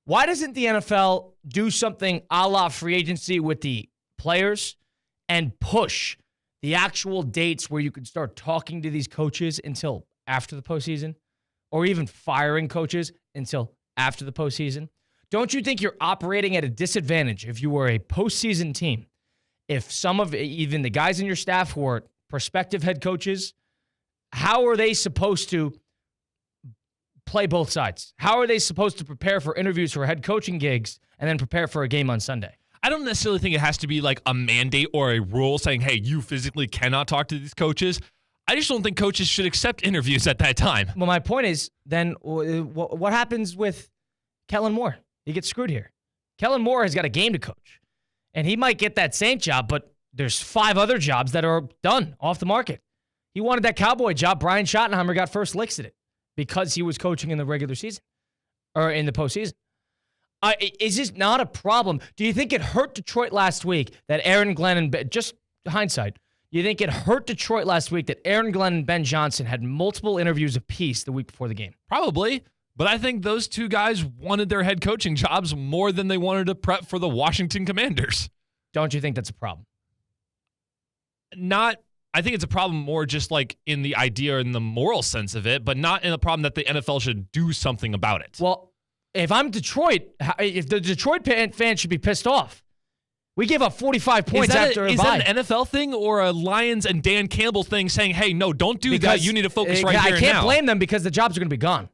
Why doesn't the NFL do something a la free agency with the players and push the actual dates where you can start talking to these coaches until after the postseason, or even firing coaches until after the postseason? Don't you think you're operating at a disadvantage if you were a postseason team? If some of even the guys in your staff who are prospective head coaches, how are they supposed to play both sides? How are they supposed to prepare for interviews for head coaching gigs and then prepare for a game on Sunday? I don't necessarily think it has to be like a mandate or a rule saying, hey, you physically cannot talk to these coaches. I just don't think coaches should accept interviews at that time. Well, my point is, then what happens with Kellen Moore? He gets screwed here. Kellen Moore has got a game to coach, and he might get that Saint job, but there's 5 other jobs that are done, off the market. He wanted that Cowboy job. Brian Schottenheimer got first licks at it because he was coaching in the regular season or in the postseason. Is this not a problem? Do you think it hurt Detroit last week that Aaron Glenn and just hindsight, do you think it hurt Detroit last week that Aaron Glenn and Ben Johnson had multiple interviews apiece the week before the game? Probably. But I think those two guys wanted their head coaching jobs more than they wanted to prep for the Washington Commanders. Don't you think that's a problem? I think it's a problem more just like in the idea and the moral sense of it, but not in a problem that the NFL should do something about it. Well, if I'm Detroit, if the Detroit fans should be pissed off. We gave up 45 points after a bye. Is that an NFL thing or a Lions and Dan Campbell thing saying, hey, no, don't do that. You need to focus right here and now. I can't blame them because the jobs are going to be gone.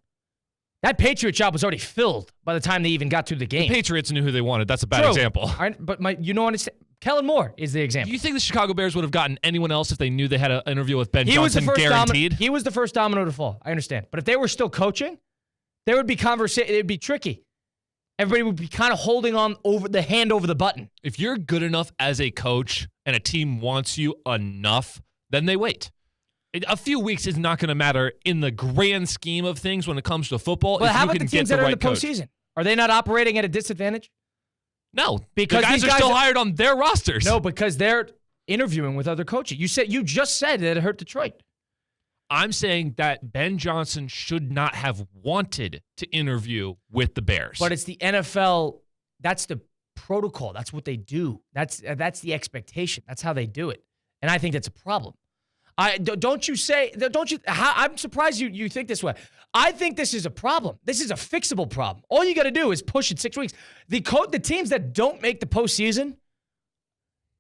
That Patriot job was already filled by the time they even got through the game. The Patriots knew who they wanted. That's a bad example. But you know what I'm saying? Kellen Moore is the example. Do you think the Chicago Bears would have gotten anyone else if they knew they had an interview with Ben Johnson guaranteed? He was the first domino to fall. I understand. But if they were still coaching, there would be conversation. It would be tricky. Everybody would be kind of holding on over the hand over the button. If you're good enough as a coach and a team wants you enough, then they wait. A few weeks is not going to matter in the grand scheme of things when it comes to football. Well, how about the teams that are in the postseason? Are they not operating at a disadvantage? No, because the guys are still hired on their rosters. No, because they're interviewing with other coaches. You just said that it hurt Detroit. I'm saying that Ben Johnson should not have wanted to interview with the Bears. But it's the NFL. That's the protocol. That's what they do. That's the expectation. That's how they do it. And I think that's a problem. I'm surprised you think this way. I think this is a problem. This is a fixable problem. All you got to do is push it 6 weeks. The teams that don't make the postseason,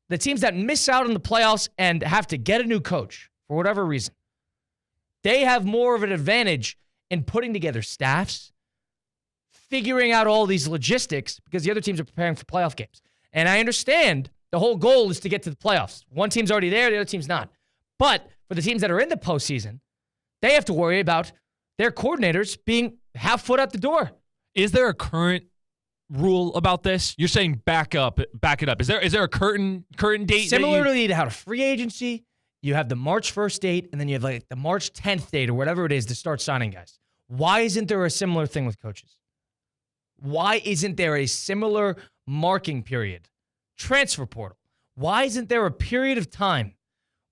the teams that miss out on the playoffs and have to get a new coach for whatever reason, they have more of an advantage in putting together staffs, figuring out all these logistics because the other teams are preparing for playoff games. And I understand the whole goal is to get to the playoffs. One team's already there, the other team's not. But for the teams that are in the postseason, they have to worry about their coordinators being half foot out the door. Is there a current rule about this? You're saying back it up. Is there a current date? Similarly to how to free agency, you have the March 1st date, and then you have like the March 10th date or whatever it is to start signing guys. Why isn't there a similar thing with coaches? Why isn't there a similar marking period? Transfer portal. Why isn't there a period of time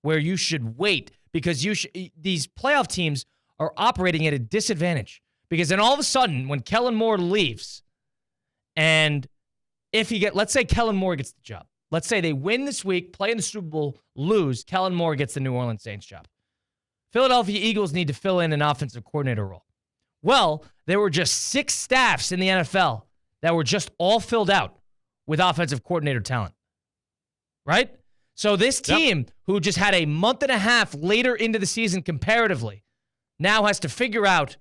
where you should wait? Because these playoff teams are operating at a disadvantage. Because then all of a sudden, when Kellen Moore leaves, and let's say Kellen Moore gets the job. Let's say they win this week, play in the Super Bowl, lose, Kellen Moore gets the New Orleans Saints job. Philadelphia Eagles need to fill in an offensive coordinator role. Well, there were just 6 staffs in the NFL that were just all filled out with offensive coordinator talent. Right? So this team, who just had a month and a half later into the season comparatively, now has to figure out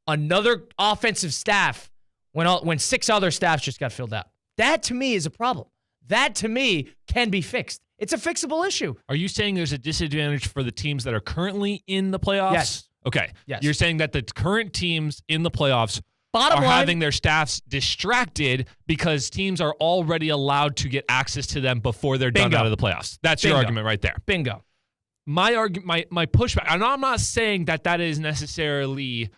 another offensive staff when 6 other staffs just got filled out. That, to me, is a problem. That, to me, can be fixed. It's a fixable issue. Are you saying there's a disadvantage for the teams that are currently in the playoffs? Yes. Okay. Yes. You're saying that the current teams in the playoffs are having their staffs distracted because teams are already allowed to get access to them before they're done out of the playoffs. That's your argument right there. Bingo. My pushback, and I'm not saying that is necessarily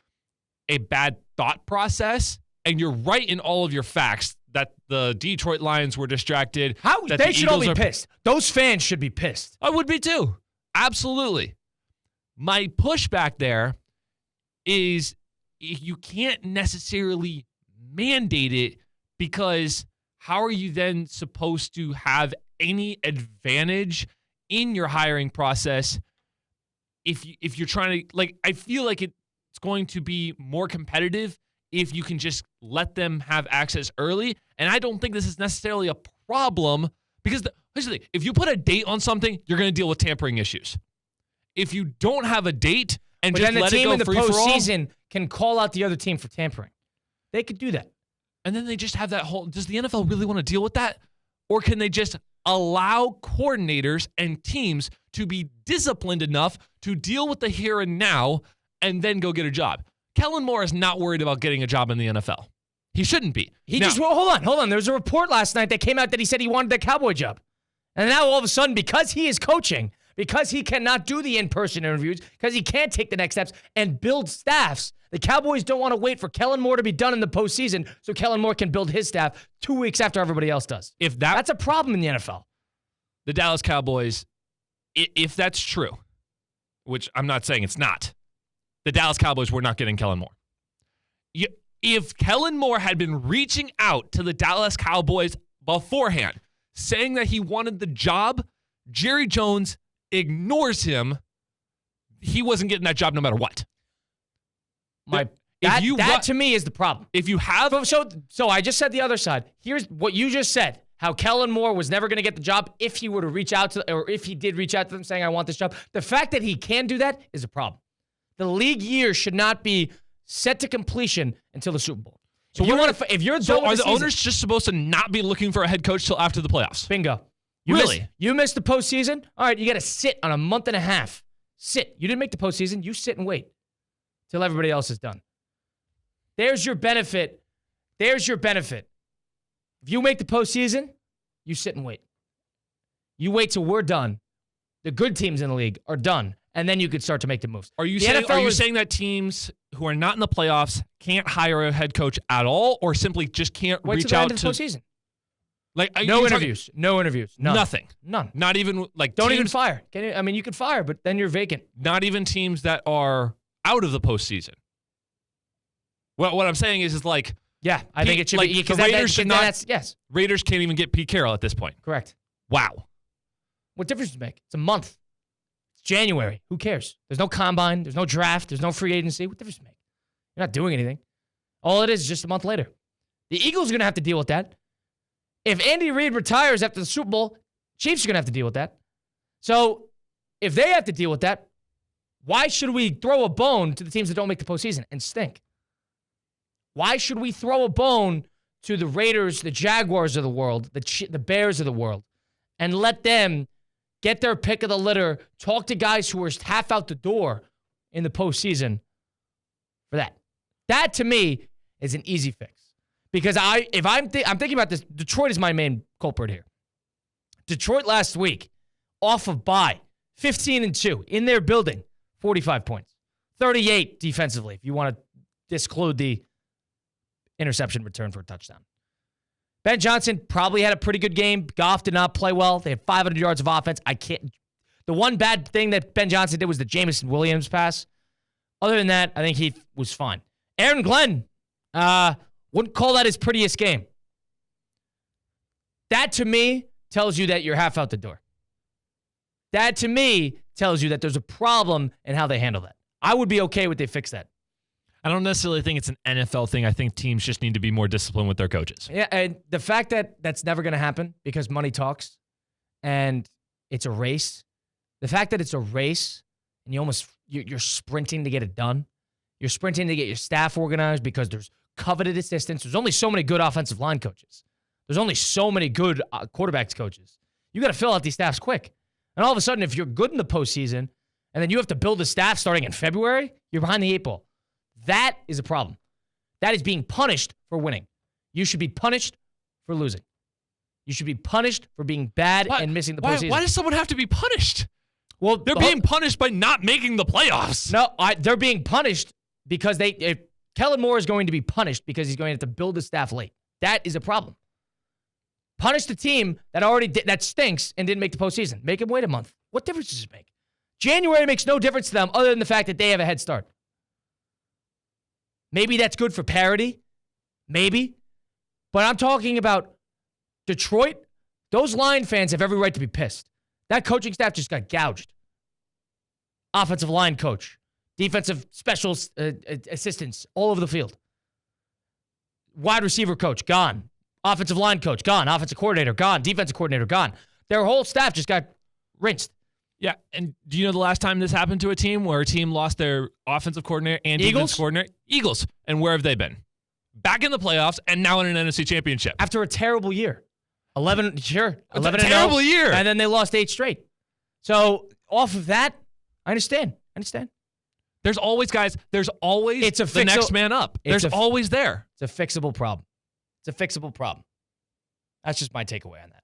a bad thought process, and you're right in all of your facts that the Detroit Lions were distracted. They should all be pissed. Those fans should be pissed. I would be too. Absolutely. My pushback there is you can't necessarily mandate it, because how are you then supposed to have any advantage in your hiring process if you're trying to, like, I feel like it's going to be more competitive if you can just let them have access early. And I don't think this is necessarily a problem, because here's the thing. If you put a date on something, you're going to deal with tampering issues. If you don't have a date and just let it go free for all, the team in the postseason can call out the other team for tampering. They could do that. And then they just have that whole, does the NFL really want to deal with that? Or can they just allow coordinators and teams to be disciplined enough to deal with the here and now and then go get a job? Kellen Moore is not worried about getting a job in the NFL. He shouldn't be. Hold on. There was a report last night that came out that he said he wanted the Cowboy job. And now all of a sudden, because he is coaching, because he cannot do the in-person interviews, because he can't take the next steps and build staffs, the Cowboys don't want to wait for Kellen Moore to be done in the postseason so Kellen Moore can build his staff 2 weeks after everybody else does. That's a problem in the NFL. The Dallas Cowboys, if that's true, which I'm not saying it's not, the Dallas Cowboys were not getting Kellen Moore. If Kellen Moore had been reaching out to the Dallas Cowboys beforehand, saying that he wanted the job, Jerry Jones ignores him. He wasn't getting that job no matter what. That to me is the problem. If you have... So I just said the other side. Here's what you just said. How Kellen Moore was never going to get the job if he were to reach out to, or if he did reach out to them saying, I want this job. The fact that he can do that is a problem. The league year should not be set to completion until the Super Bowl. So are the owners just supposed to not be looking for a head coach till after the playoffs? Bingo. You missed the postseason? All right, you got to sit on a month and a half. Sit. You didn't make the postseason. You sit and wait till everybody else is done. There's your benefit. If you make the postseason, you sit and wait. You wait till we're done. The good teams in the league are done, and then you could start to make the moves. Are you saying that teams who are not in the playoffs can't hire a head coach at all, or simply just can't reach out to the postseason? Like no interviews. None. Nothing. None. Not even like don't even fire. You can fire, but then you're vacant. Not even teams that are out of the postseason. Well, what I'm saying is like, yeah, I think it should be because Raiders should not. Yes, Raiders can't even get Pete Carroll at this point. Correct. Wow. What difference does it make? It's a month. It's January. Who cares? There's no combine. There's no draft. There's no free agency. What difference does it make? You're not doing anything. All it is just a month later. The Eagles are going to have to deal with that. If Andy Reid retires after the Super Bowl, Chiefs are going to have to deal with that. So if they have to deal with that, why should we throw a bone to the teams that don't make the postseason and stink? Why should we throw a bone to the Raiders, the Jaguars of the world, the Bears of the world, and let them get their pick of the litter, talk to guys who are half out the door in the postseason for that? That, to me, is an easy fix. Because I'm thinking about this, Detroit is my main culprit here. Detroit last week, off of bye, 15-2 in their building, 45 points, 38 defensively. If you want to disclude the interception return for a touchdown. Ben Johnson probably had a pretty good game. Goff did not play well. They had 500 yards of offense. The one bad thing that Ben Johnson did was the Jameson Williams pass. Other than that, I think he was fine. Aaron Glenn, wouldn't call that his prettiest game. That, to me, tells you that you're half out the door. That, to me, tells you that there's a problem in how they handle that. I would be okay with they fix that. I don't necessarily think it's an NFL thing. I think teams just need to be more disciplined with their coaches. Yeah, and the fact that that's never going to happen because money talks and it's a race. The fact that it's a race and you're sprinting to get it done. You're sprinting to get your staff organized because there's coveted assistants. There's only so many good offensive line coaches. There's only so many good quarterbacks coaches. You got to fill out these staffs quick. And all of a sudden, if you're good in the postseason and then you have to build a staff starting in February, you're behind the eight ball. That is a problem. That is being punished for winning. You should be punished for losing. You should be punished for being bad and missing the postseason. Why does someone have to be punished? Well, they're being punished by not making the playoffs. No, they're being punished because Kellen Moore is going to be punished because he's going to have to build the staff late. That is a problem. Punish the team that stinks and didn't make the postseason. Make them wait a month. What difference does it make? January makes no difference to them other than the fact that they have a head start. Maybe that's good for parity. Maybe. But I'm talking about Detroit. Those Lion fans have every right to be pissed. That coaching staff just got gouged. Offensive line coach, defensive special assistants all over the field. Wide receiver coach, gone. Offensive line coach, gone. Offensive coordinator, gone. Defensive coordinator, gone. Their whole staff just got rinsed. Yeah, and do you know the last time this happened to a team where a team lost their offensive coordinator and defensive coordinator? Eagles. And where have they been? Back in the playoffs and now in an NFC championship. After a terrible year. 11 a terrible year. And then they lost 8 straight. So off of that, I understand. There's always, guys, the next man up. There's always there. It's a fixable problem. That's just my takeaway on that.